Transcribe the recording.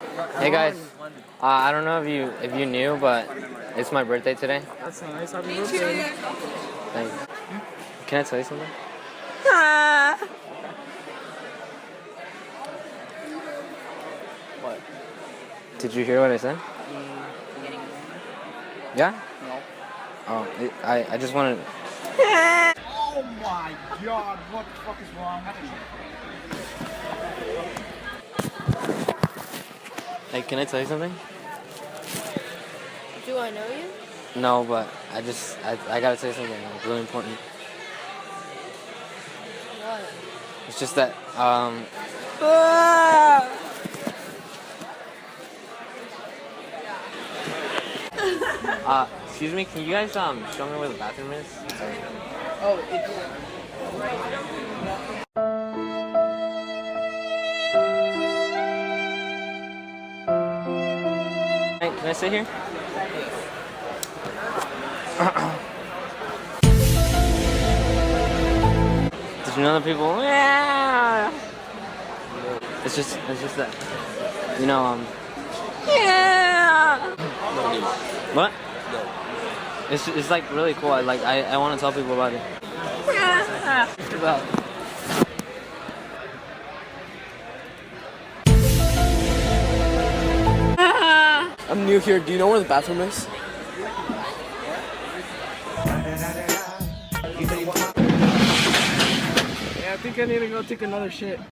Hey guys, I don't know if you knew, but it's my birthday today. That's nice. Happy birthday. Thanks. Can I tell you something? What? Did you hear what I said? Yeah? No. Oh, I just wanted. Oh my god, what the fuck is wrong? Hey, can I tell you something? Do I know you? No, but I gotta say something like, really important. What? It's just that excuse me, can you guys show me where the bathroom is? Oh, it's... Hey, can I sit here? Did you know that people? Yeah. It's just that, you know, yeah. What? It's like really cool. I want to tell people about it. I'm new here. Do you know where the bathroom is? Yeah, I think I need to go take another shit.